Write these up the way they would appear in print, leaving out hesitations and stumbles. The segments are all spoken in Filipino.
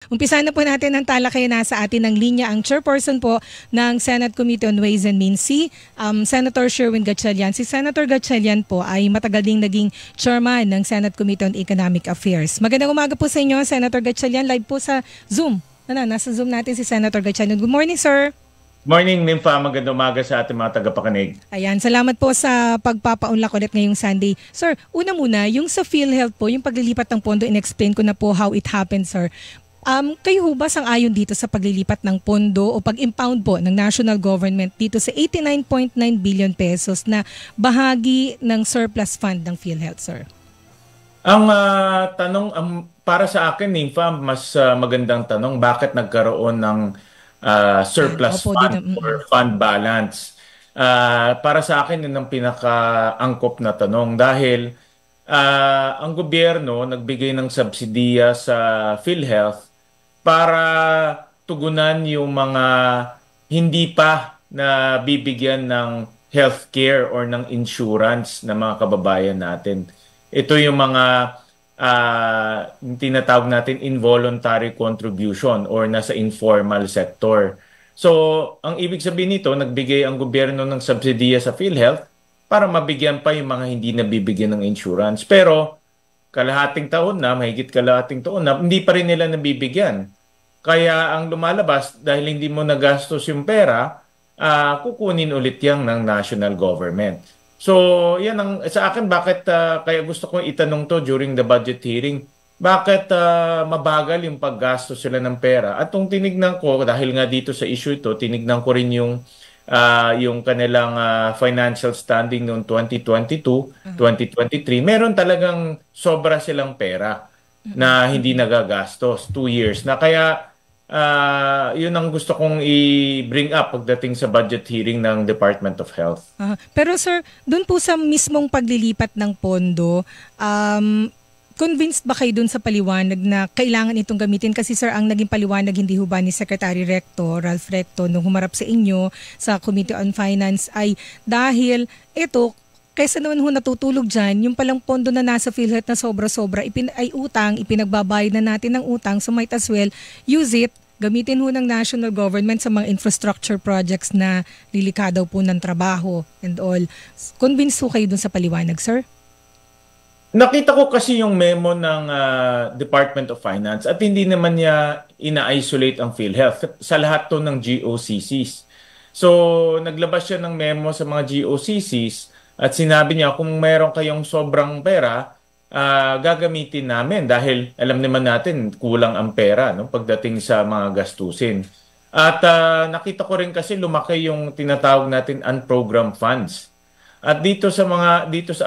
Umpisa na po natin ang talakayan. Nasa atin ng linya ang chairperson po ng Senate Committee on Ways and Means, Senator Sherwin Gatchalian. Si Senator Gatchalian po ay matagal ding naging chairman ng Senate Committee on Economic Affairs. Magandang umaga po sa inyo, Senator Gatchalian. Live po sa Zoom. Nasa Zoom natin si Senator Gatchalian. Good morning, sir. Morning, Nympha. Magandang umaga sa ating mga tagapakinig. Ayan, salamat po sa pagpapaunlak ulit ngayong Sunday. Sir, una muna, yung sa PhilHealth po, yung paglilipat ng pondo, in-explain ko na po how it happened, sir. Kayo ho ba sang-ayon dito sa paglilipat ng pondo o pag-impound po ng national government dito sa 89.9 billion pesos na bahagi ng surplus fund ng PhilHealth, sir? Ang tanong para sa akin, Nympha, mas magandang tanong, bakit nagkaroon ng surplus fund or fund balance? Para sa akin, yun ang pinaka-angkop na tanong dahil ang gobyerno nagbigay ng subsidiya sa PhilHealth para tugunan yung mga hindi pa na bibigyan ng healthcare or ng insurance ng mga kababayan natin. Ito yung mga tinatawag natin involuntary contribution or nasa informal sector. So, ang ibig sabihin nito, nagbigay ang gobyerno ng subsidiya sa PhilHealth para mabigyan pa yung mga hindi nabibigyan ng insurance. Pero kalahating taon na, mahigit kalahating taon na, hindi pa rin nila nabibigyan. Kaya ang lumalabas, dahil hindi mo nagastos yung pera, kukunin ulit yan ng national government. So, yan ang sa akin, bakit kaya gusto kong itanong to during the budget hearing, bakit mabagal yung paggastos sila ng pera? At kung tinignan ko, dahil nga dito sa issue ito, tinignan ko rin yung kanilang financial standing noong 2022, 2023, meron talagang sobra silang pera na hindi nagagastos, 2 years na. Kaya yun ang gusto kong i-bring up pagdating sa budget hearing ng Department of Health. Pero sir, doon po sa mismong paglilipat ng pondo, convinced ba kayo dun sa paliwanag na kailangan itong gamitin? Kasi sir, ang naging paliwanag hindi ho ba ni Secretary Recto, Ralph Recto, nung humarap sa inyo sa Committee on Finance ay dahil ito, kaysa naman ho natutulog dyan, yung palang pondo na nasa PhilHealth na sobra-sobra ay utang, ipinagbabayad na natin ng utang, so might as well use it, gamitin ho ng national government sa mga infrastructure projects na lilikha daw po ng trabaho and all. Convinced ho kayo dun sa paliwanag, sir? Nakita ko kasi yung memo ng Department of Finance at hindi naman niya ina-isolate ang PhilHealth sa lahat to ng GOCCs. So, naglabas siya ng memo sa mga GOCCs at sinabi niya kung meron kayong sobrang pera, gagamitin namin dahil alam naman natin kulang ang pera pagdating sa mga gastusin. At nakita ko rin kasi lumaki yung tinatawag natin unprogrammed funds. At dito sa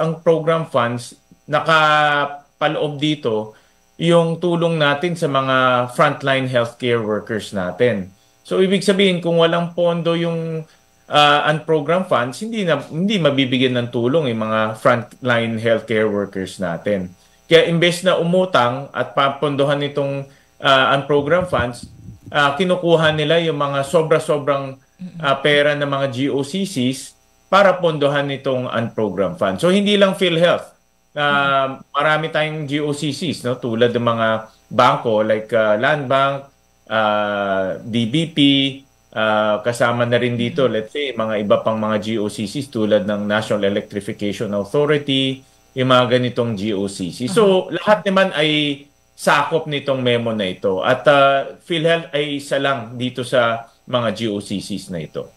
unprogrammed funds, nakapaloob dito yung tulong natin sa mga frontline healthcare workers natin. So ibig sabihin kung walang pondo yung unprogrammed funds, hindi mabibigyan ng tulong yung mga frontline healthcare workers natin. Kaya imbes na umutang at papondohan itong unprogrammed funds, kinukuha nila yung mga sobra-sobrang pera ng mga GOCCs para pondohan itong unprogrammed funds. So hindi lang PhilHealth. Marami tayong GOCCs, tulad ng mga bangko like Land Bank, DBP, kasama na rin dito, let's say, mga iba pang mga GOCCs tulad ng National Electrification Authority, yung mga ganitong GOCC. So, lahat naman ay sakop nitong memo na ito. At PhilHealth ay isa lang dito sa mga GOCCs na ito.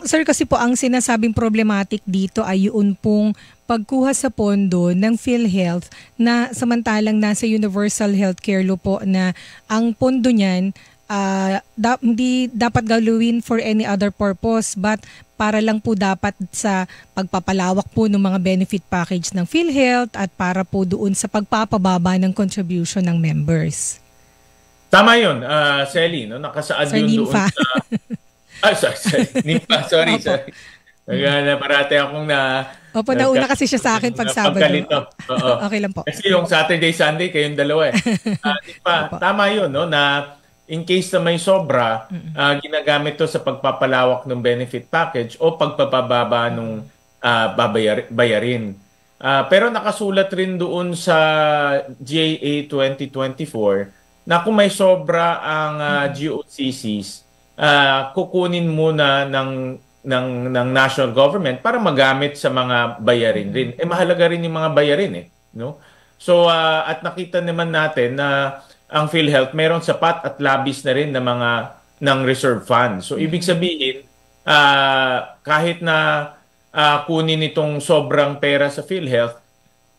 Sir, kasi po ang sinasabing problematic dito ay yun pong pagkuha sa pondo ng PhilHealth na samantalang nasa Universal Healthcare Law po na ang pondo niyan hindi dapat gawin for any other purpose but para lang po dapat sa pagpapalawak po ng mga benefit package ng PhilHealth at para po doon sa pagpapababa ng contribution ng members. Tama yun, Selly, nakasaad yun doon sa... Nympha, sorry. Parate akong Opo, nauna kasi siya sa akin pag Sabado. Okay lang po. Kasi yung Saturday, Sunday, kayong dalawa eh. Tama yun, na in case na may sobra, ginagamit to sa pagpapalawak ng benefit package o pagpapababa ng bayarin. Pero nakasulat rin doon sa GAA 2024 na kung may sobra ang GOCCs, kukunin muna ng national government para magamit sa mga bayarin rin. Mahalaga rin yung mga bayarin no? So at nakita naman natin na ang PhilHealth meron sapat at labis na rin na mga ng reserve fund. So ibig sabihin kahit na kunin itong sobrang pera sa PhilHealth,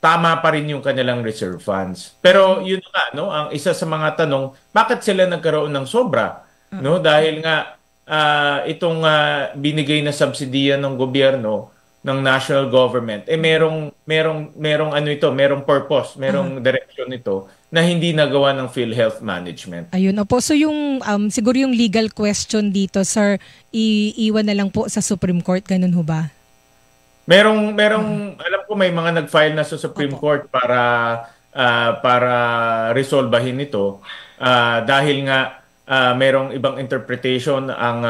tama pa rin yung kanilang reserve funds. Pero yun nga, no, ang isa sa mga tanong, bakit sila nagkaroon ng sobra? No, dahil nga itong binigay na subsidiya ng gobyerno ng national government merong ano ito, merong purpose, merong direction ito na hindi nagawa ng PhilHealth management. Ayun, opo. So yung siguro yung legal question dito, sir, iiwan na lang po sa Supreme Court, ganun ho ba? Merong alam ko may mga nag-file na sa Supreme Court para resolbahin ito dahil nga merong ibang interpretation ang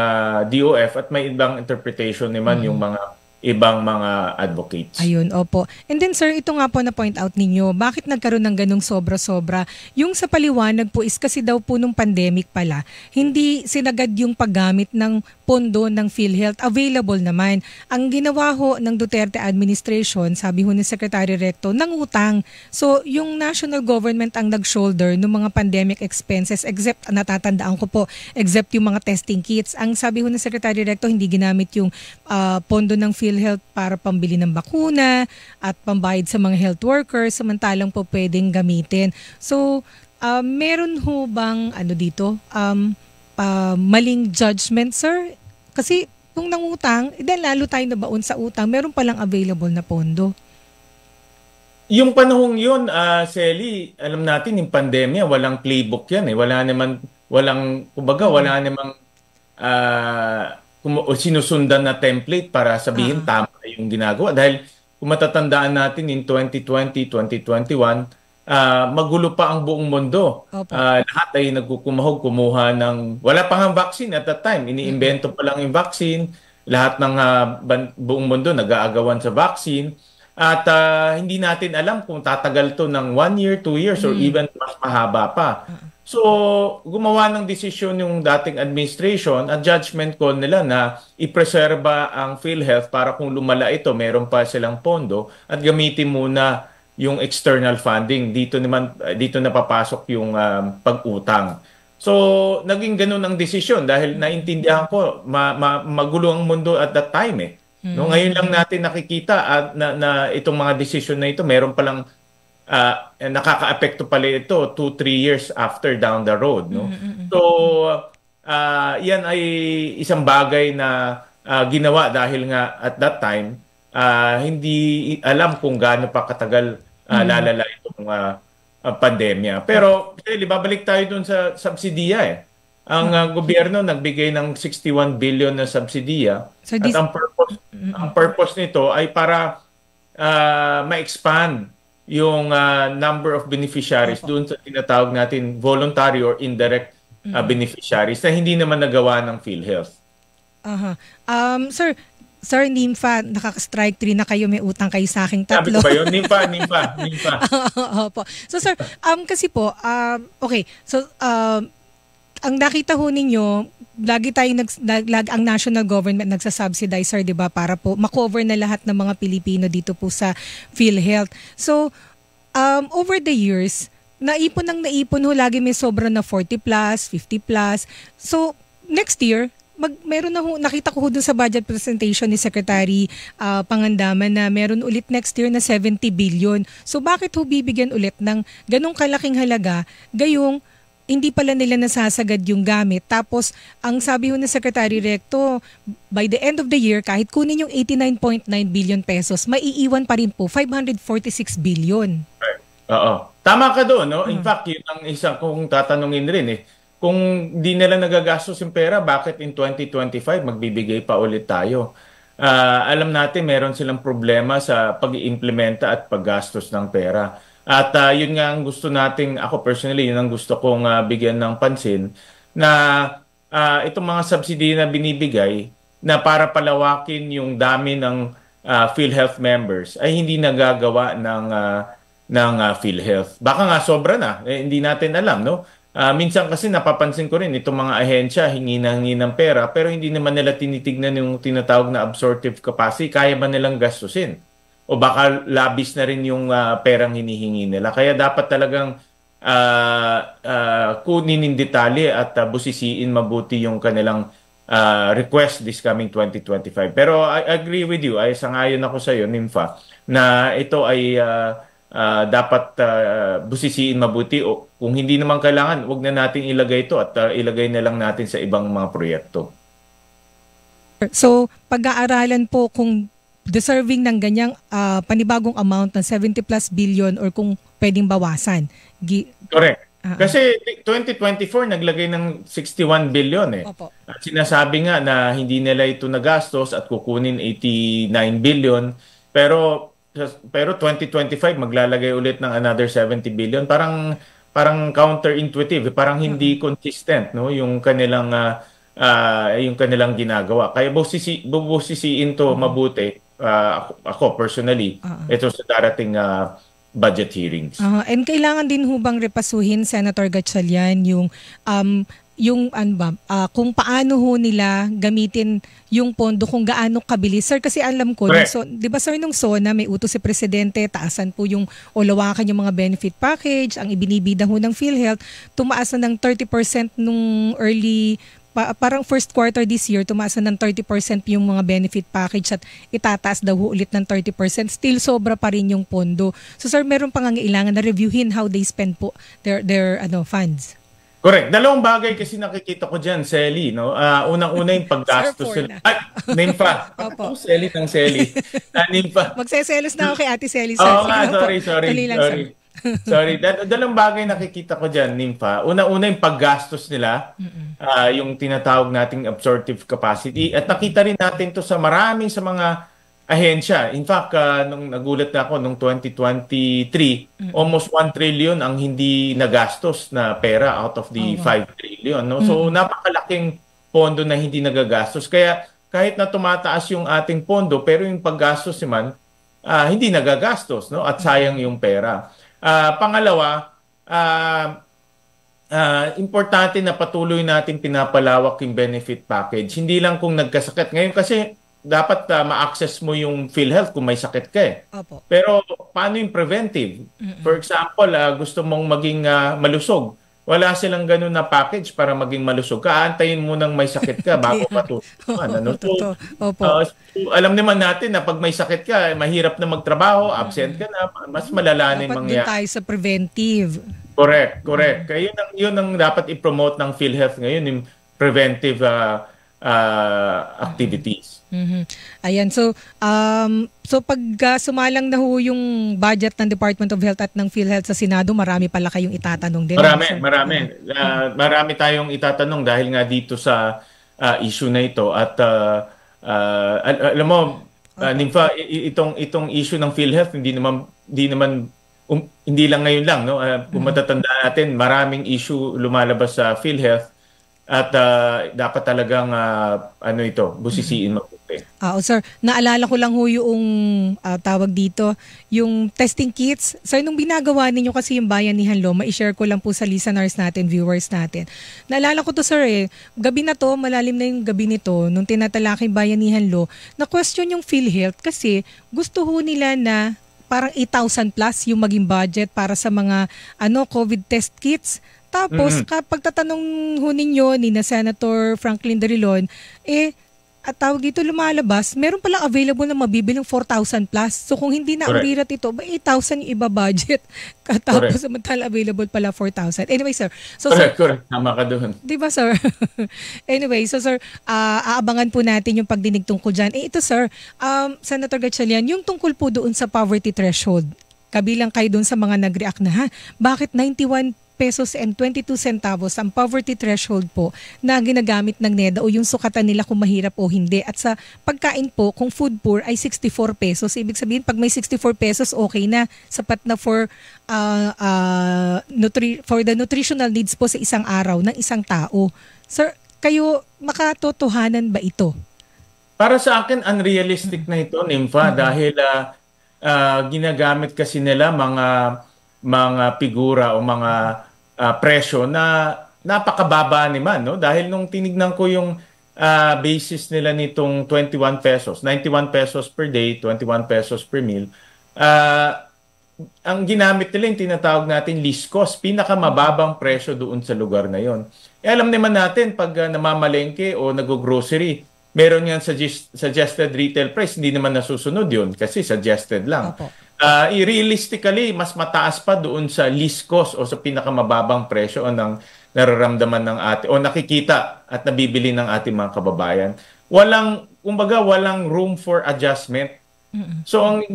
DOF at may ibang interpretation naman yung mga ibang mga advocates. Ayun, opo. And then sir, ito nga po na point out ninyo, bakit nagkaroon ng ganung sobra-sobra? Yung sa paliwanag po is kasi daw po nung pandemic pala, hindi sinagad yung paggamit ng pondo ng PhilHealth. Available naman. Ang ginawa ho ng Duterte administration, sabi ho ni Secretary Recto, ng utang. So yung national government ang nag-shoulder ng mga pandemic expenses except, natatandaan ko po, except yung mga testing kits. Ang sabi ho ni Secretary Recto, hindi ginamit yung pondo ng PhilHealth para pambili ng bakuna at pambayad sa mga health workers, samantalang po pwedeng gamitin. So, meron ho bang dito, maling judgment, sir? Kasi kung nangutang, lalo tayo nabaon sa utang, meron palang available na pondo. Yung panahong yun, Selly, alam natin yung pandemya, walang playbook yan Wala namang sinusundan na template para sabihin tama yung ginagawa. Dahil kung matatandaan natin in 2020, 2021, magulo pa ang buong mundo. Lahat ay kumuha ng, wala pang ang vaccine at that time. Iniimbento pa lang yung vaccine. Lahat ng buong mundo nag-aagawan sa vaccine. At hindi natin alam kung tatagal to ng 1 year, 2 years, or even mas mahaba pa. So, gumawa ng desisyon yung dating administration at judgment call nila na ipreserba ang PhilHealth para kung lumala ito, meron pa silang pondo at gamitin muna yung external funding. Dito na papasok yung pag-utang. So, naging ganun ang desisyon dahil naintindihan ko magulo ang mundo at that time No, ngayon lang natin nakikita na itong mga desisyon na ito, meron palang nakaka-apekto pala ito 2-3 years after down the road. No? So, yan ay isang bagay na ginawa dahil nga at that time, hindi alam kung gaano pa katagal lalala itong pandemya. Pero, babalik tayo dun sa subsidiya Ang gobyerno nagbigay ng 61 billion na subsidiya. So at ang purpose nito ay para ma-expand yung number of beneficiaries doon sa tinatawag natin voluntary or indirect beneficiaries na hindi naman nagawa ng PhilHealth. Sir Nympha, nakaka-strike 3 na kayo, may utang kayo sa aking tatlo. Sabi ko ba yun? Nympha. Opo. So sir, kasi po, okay, so ang nakita ho ninyo, lagi ang national government nagsasubsidize, sir, 'di ba, para po makover na lahat ng mga Pilipino dito po sa PhilHealth. So, over the years, naipon ho, lagi may sobra na 40 plus, 50 plus. So, next year, meron na ho, nakita ko ho dun sa budget presentation ni Secretary Pangandaman na meron ulit next year na 70 billion. So, bakit ho bibigyan ulit ng ganong kalaking halaga gayong hindi pala nila nasasagad yung gamit? Tapos, ang sabi ho ng Secretary Recto, by the end of the year, kahit kunin yung 89.9 billion pesos, maiiwan pa rin po 546 billion. Oo. Tama ka doon, no? In fact, yun ang isang kung tatanungin rin Kung di nila nagagastos yung pera, bakit in 2025 magbibigay pa ulit tayo? Alam natin meron silang problema sa pag-iimplementa at paggastos ng pera. At yun nga ang gusto nating, ako personally, yun ang gusto kong bigyan ng pansin na itong mga subsidy na binibigay na para palawakin yung dami ng PhilHealth members ay hindi nagagawa ng PhilHealth. Baka nga sobra na, hindi natin alam, no? Minsan kasi napapansin ko rin itong mga ahensya hingi ng pera pero hindi naman nila tinitignan yung tinatawag na absorptive capacity. Kaya ba nilang gastusin? O baka labis na rin yung perang hinihingi nila. Kaya dapat talagang kunin in detalye at busisiin mabuti yung kanilang request this coming 2025. Pero I agree with you. Ay sangayon ako sa iyo, Nympha, na ito ay dapat busisiin mabuti o kung hindi naman kailangan, wag na natin ilagay ito at ilagay na lang natin sa ibang mga proyekto. So, pag-aaralan po kung deserving ng ganyang panibagong amount ng 70 plus billion or kung pwedeng bawasan. Correct. Kasi 2024 naglagay ng 61 billion eh. Opo. At sinasabi nga na hindi nila ito nagastos at kukunin 89 billion pero 2025 maglalagay ulit ng another 70 billion. Parang counterintuitive, parang hindi consistent no yung kanilang ginagawa. Kaya busisiin to mabuti. Ako personally, ito sa darating budget hearings. And kailangan din hubang repasuhin, Senator Gatchalian, kung paano ho nila gamitin yung pondo, kung gaano kabilis. Sir, kasi alam ko, di ba sir, nung SONA may utos si Presidente, taasan po yung lawakan yung mga benefit package, ang ibinibida ho ng PhilHealth, tumaas na ng 30% nung early parang first quarter this year, tumaas na ng 30% yung mga benefit package at itataas daw ulit ng 30%. Still sobra pa rin yung pondo. So sir, meron pang angailangan na reviewin how they spend po their funds. Correct. Dalawang bagay kasi nakikita ko dyan, Selly. No? Unang-una yung paggastos. Nympha. Opo. Selly ng Selly. Nympha. Magseselos na ako kay Ate Selly. Sorry. Sorry, dalawang bagay nakikita ko dyan, Nympha. Una-una yung paggastos nila, yung tinatawag nating absorptive capacity. At nakita rin natin to sa maraming sa mga ahensya. In fact, nung nagulat na ako, nung 2023, almost 1 trillion ang hindi nagastos na pera out of the 5 trillion. No? So, napakalaking pondo na hindi nagagastos. Kaya kahit na tumataas yung ating pondo, pero yung paggastos naman, hindi nagagastos. No? At sayang yung pera. Pangalawa, importante na patuloy natin pinapalawak yung benefit package. Hindi lang kung nagkasakit. Ngayon kasi dapat ma-access mo yung PhilHealth kung may sakit ka eh. Opo. Pero paano yung preventive? For example, gusto mong maging malusog. Wala silang ganun na package para maging malusog. Kaantayin mo nang may sakit ka bago ka alam naman natin na pag may sakit ka, mahirap na magtrabaho, absent ka na, mas malala na yung mangyayari. Dapat tayo sa preventive. Correct. Kaya yun ang dapat i-promote ng PhilHealth ngayon, yung preventive activities. Ayan, so pag sumalang na ho yung budget ng Department of Health at ng PhilHealth sa Senado, marami pala kayong itatanong din. Marami tayong itatanong dahil nga dito sa issue na ito at alam mo, Nympha, itong issue ng PhilHealth hindi lang ngayon lang, no? Kung matatandaan natin, maraming issue lumalabas sa PhilHealth. At dapat talagang busisiin mabuti. Sir, naalala ko lang ho yung tawag dito, yung testing kits. Sir, nung binagawa ninyo kasi yung Bayanihan Law, ma-share ko lang po sa listeners natin, viewers natin. Naalala ko to sir gabi na to, malalim na yung gabi nito, nung tinatalakay Bayanihan Law, na-question yung PhilHealth kasi gusto ho nila na parang 8,000 plus yung maging budget para sa mga COVID test kits. Tapos, kapag tatanong ho ninyo ni na Senator Franklin Drilon, at tawag dito lumalabas, meron palang available na mabibiling 4,000 plus. So, kung hindi na urirat ito, 8,000 yung iba budget. Tapos, samantala available pala 4,000. Anyway, sir. So, correct. Tama ka doon. Diba, sir? Anyway, so, sir, aabangan po natin yung pagdinig tungkol dyan. Ito, sir, Senator Gatchalian, yung tungkol po doon sa poverty threshold, kabilang kayo doon sa mga nag-react na, bakit 91 pesos and 22 centavos ang poverty threshold po na ginagamit ng NEDA o yung sukatan nila kung mahirap o hindi. At sa pagkain po, kung food poor ay 64 pesos. Ibig sabihin, pag may 64 pesos, okay na. Sapat na for the nutritional needs po sa isang araw ng isang tao. Sir, kayo, makatotohanan ba ito? Para sa akin, unrealistic na ito, Nympha, dahil ginagamit kasi nila mga figura o mga presyo na napakababa naman, no? Dahil nung tinignan ko yung basis nila nitong 21 pesos, 91 pesos per day, 21 pesos per meal, ang ginamit nila yung tinatawag natin least cost, pinakamababang presyo doon sa lugar na yon. Alam naman natin, pag namamalengke o nag-grocery, meron yan suggested retail price, hindi naman nasusunod yun kasi suggested lang. Realistically, mas mataas pa doon sa least cost o sa pinakamababang presyo ng nararamdaman ng o nakikita at nabibili ng ating mga kababayan. Walang room for adjustment. So ang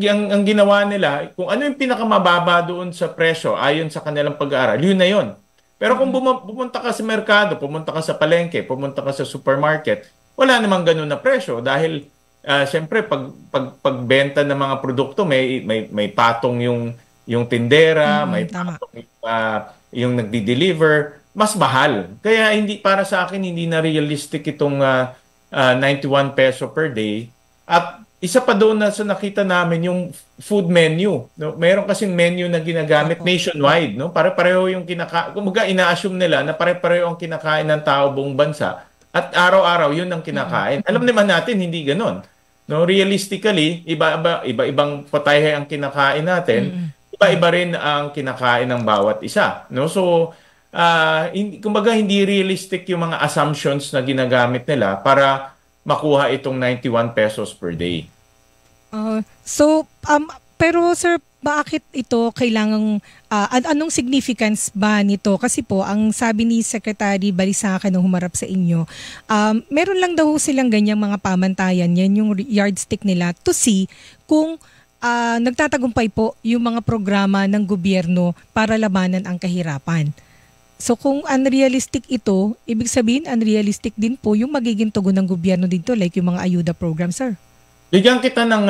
ginawa nila, kung ano yung pinakamababa doon sa presyo ayon sa kanilang pag-aaral, yun na yun. Pero kung pumunta ka sa merkado, pumunta ka sa palengke, pumunta ka sa supermarket, wala namang ganun na presyo dahil siyempre pagbenta ng mga produkto may patong yung tindera, may patong yung nagdi-deliver, mas mahal. Kaya para sa akin hindi na realistic itong 91 peso per day. At isa pa doon na sa nakita namin yung food menu. No? Mayroon kasing menu na ginagamit nationwide. No? Pare-pareho yung kinakain. Kumbaga, ina-assume nila na pare-pareho ang kinakain ng tao buong bansa. At araw-araw, yun ang kinakain. Alam naman natin, hindi ganon. No? Realistically, iba-ibang patayhe ang kinakain natin. Iba-iba rin ang kinakain ng bawat isa. No? So, kumbaga, hindi realistic yung mga assumptions na ginagamit nila para makuha itong 91 pesos per day. Pero sir, bakit ito kailangang, anong significance ba nito? Kasi po, ang sabi ni Secretary Balisacan nung humarap sa inyo, meron lang daw silang ganyang mga pamantayan, yan yung yardstick nila to see kung nagtatagumpay po yung mga programa ng gobyerno para labanan ang kahirapan. So kung unrealistic ito, ibig sabihin unrealistic din po yung magiging tugon ng gobyerno dito like yung mga ayuda program, sir. Bigyan kita ng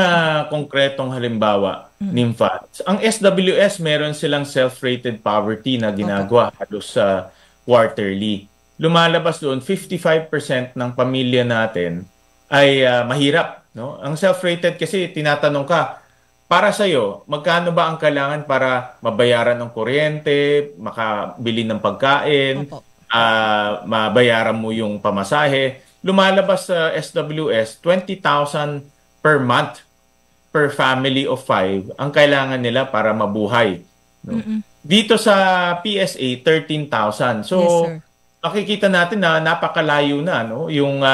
konkretong halimbawa, Nympha. Ang SWS, meron silang self-rated poverty na ginagawa halos sa quarterly. Lumalabas doon, 55% ng pamilya natin ay mahirap. No? Ang self-rated kasi tinatanong ka, para sa'yo, magkano ba ang kailangan para mabayaran ng kuryente, makabili ng pagkain, mabayaran mo yung pamasahe? Lumalabas sa SWS, 20,000 per month per family of 5 ang kailangan nila para mabuhay. No? Dito sa PSA, 13,000. So, makikita natin na napakalayo na. No? Yung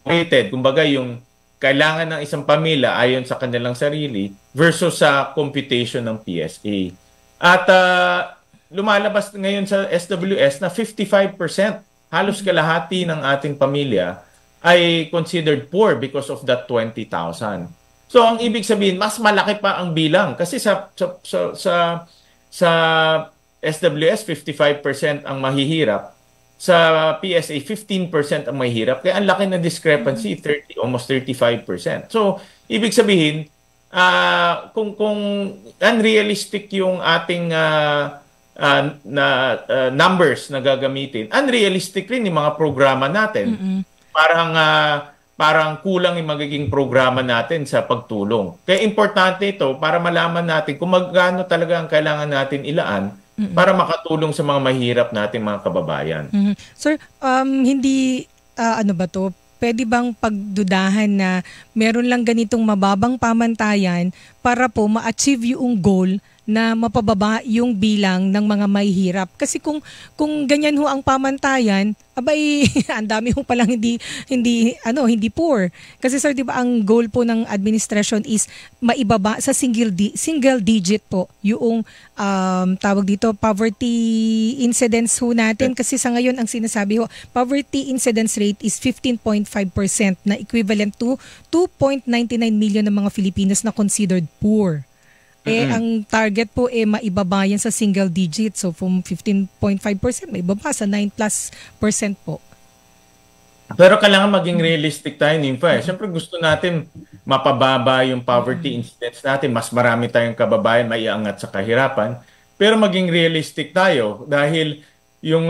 rated, kumbaga yung kailangan ng isang pamilya ayon sa kanilang sarili versus sa computation ng PSA. At lumalabas ngayon sa SWS na 55%, halos kalahati ng ating pamilya ay considered poor because of that 20,000. So ang ibig sabihin, mas malaki pa ang bilang kasi sa SWS 55% ang mahihirap. Sa PSA, 15% ang mahirap. Kaya ang laki na discrepancy, almost 35%. So, ibig sabihin, kung unrealistic yung ating numbers na gagamitin, unrealistic rin yung mga programa natin. Parang kulang yung magiging programa natin sa pagtulong. Kaya importante ito para malaman natin kung magkano talaga ang kailangan natin ilaan para makatulong sa mga mahirap nating mga kababayan. Sir, hindi, pwede bang pagdudahan na meron lang ganitong mababang pamantayan para po ma-achieve yung goal na mapababa yung bilang ng mga mahihirap? Kasi kung ganyan ho ang pamantayan, ang dami ho palang hindi poor. Kasi sir, 'di ba ang goal po ng administration is maibaba sa single digit po yung tawag dito poverty incidence ho natin, kasi sa ngayon ang sinasabi ho, poverty incidence rate is 15.5% na equivalent to 2.99 million ng mga Filipinos na considered poor. Ang target po maibaba yan sa single digit. So from 15.5%, maibaba sa 9+% po. Pero kailangan maging realistic tayo, Nympha. Siyempre gusto natin mapababa yung poverty incidence natin. Mas marami tayong kababayan maiangat sa kahirapan. Pero maging realistic tayo dahil yung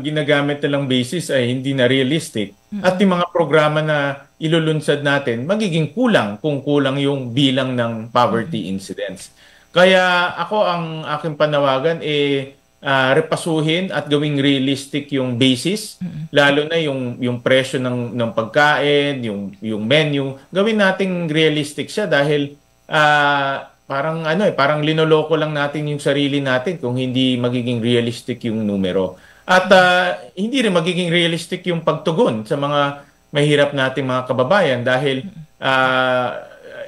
ginagamit nilang basis ay hindi na realistic. At yung mga programa na ilulunsad natin, magiging kulang kung kulang yung bilang ng poverty incidence. Kaya ako ang aking panawagan repasuhin at gawing realistic yung basis, lalo na yung presyo ng pagkain, yung menu. Gawin nating realistic siya dahil parang linoloko lang natin yung sarili natin kung hindi magiging realistic yung numero. At hindi rin magiging realistic yung pagtugon sa mga mahirap nating mga kababayan dahil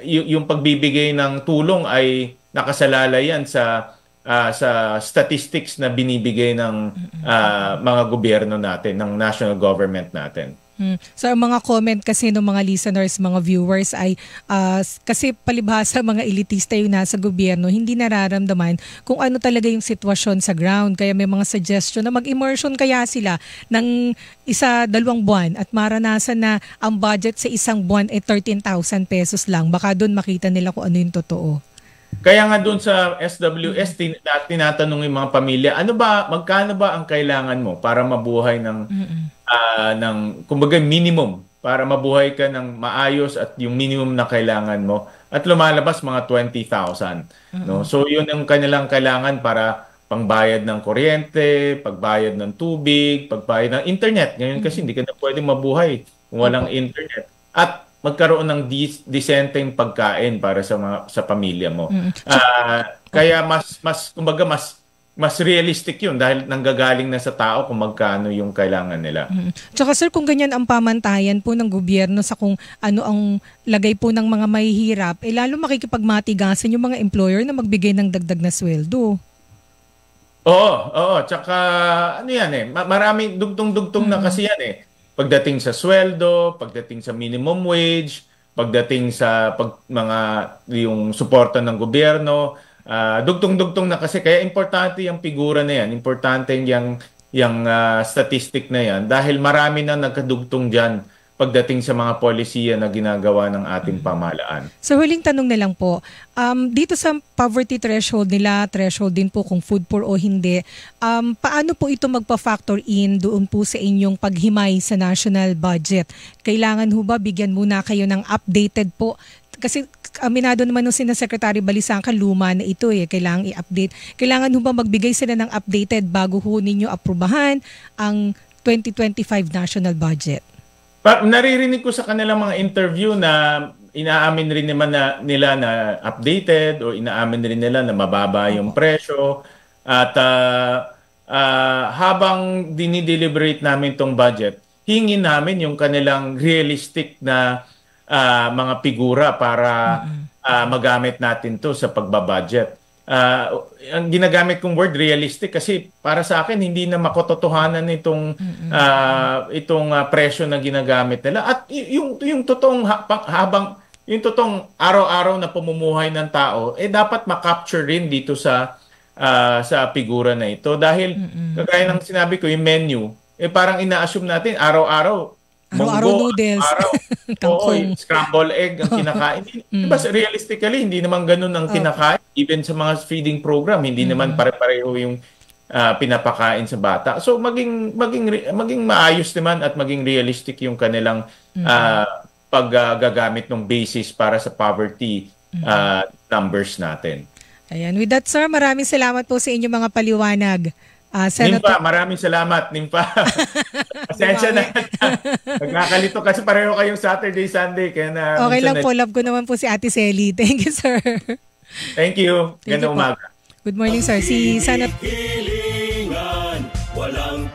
yung pagbibigay ng tulong ay nakasalalay yan sa statistics na binibigay ng mga gobyerno natin, ng national government natin. So ang mga comment kasi ng mga listeners, mga viewers ay kasi palibhasa mga elitista yung nasa gobyerno, hindi nararamdaman kung ano talaga yung sitwasyon sa ground. Kaya may mga suggestion na mag-immersion kaya sila ng 1-2 buwan at maranasan na ang budget sa isang buwan ay 13,000 pesos lang. Baka doon makita nila kung ano yung totoo. Kaya nga doon sa SWS, tinatanong yung mga pamilya, magkano ba ang kailangan mo para mabuhay ng kumbaga minimum, para mabuhay ka ng maayos at yung minimum na kailangan mo, at lumalabas mga 20,000. No? So yun ang kanilang kailangan para pangbayad ng kuryente, pagbayad ng tubig, pagbayad ng internet. Ngayon kasi hindi ka na pwedeng mabuhay kung walang internet. At magkaroon ng disenteng pagkain para sa pamilya mo. Kaya mas realistic 'yun dahil nanggagaling na sa tao kung magkano yung kailangan nila. Tsaka sir, kung ganyan ang pamantayan po ng gobyerno sa kung ano ang lagay po ng mga mahihirap, lalo makikipagmatigasan yung mga employer na magbigay ng dagdag na sweldo. Oo, tsaka ano yan maraming dugtong-dugtong na kasi yan pagdating sa sweldo, pagdating sa minimum wage, pagdating sa yung suporta ng gobyerno, dugtong-dugtong na kasi, kaya importante yung figura na yan, importante yung statistic na yan dahil marami na nagkadugtong dyan pagdating sa mga polisiya na ginagawa ng ating pamahalaan. So huling tanong na lang po, dito sa poverty threshold nila, threshold din po kung food poor o hindi, paano po ito magpa-factor in doon po sa inyong paghimay sa national budget? Kailangan ho ba bigyan muna kayo ng updated po? Kasi aminado naman nung Secretary Balisangka, luma na ito kailangan i-update. Kailangan ho ba magbigay sila ng updated bago ho ninyo aprubahan ang 2025 national budget? Naririnig ko sa kanilang mga interview na inaamin rin naman nila na updated o inaamin rin nila na mababa yung presyo. At habang dinideliberate namin tong budget, hingin namin yung kanilang realistic na mga figura para magamit natin to sa pagbabudget. Ang ginagamit kong word realistic kasi para sa akin hindi na makototohanan itong presyo na ginagamit nila at yung totoong yung totoong araw-araw na pamumuhay ng tao dapat ma-capture rin dito sa figura na ito dahil kagaya ng sinabi ko yung menu parang ina-assume natin araw-araw noodles, scrambled egg ang kinakain. Diba, realistically, hindi naman ganun ang kinakain. Even sa mga feeding program, hindi naman pare-pareho yung pinapakain sa bata. So, maging maayos naman at maging realistic yung kanilang paggagamit ng basis para sa poverty numbers natin. Ayan. With that, sir, maraming salamat po sa inyong mga paliwanag. Nimpa, maraming salamat, Nimpa. Pasensya na. Nagkakalito kasi pareho kayong Saturday, Sunday. Kaya okay lang po, love ko naman po si Ate Selly. Thank you, sir. Thank you. Ganda umaga. Good morning, sir. Si Sana... Walang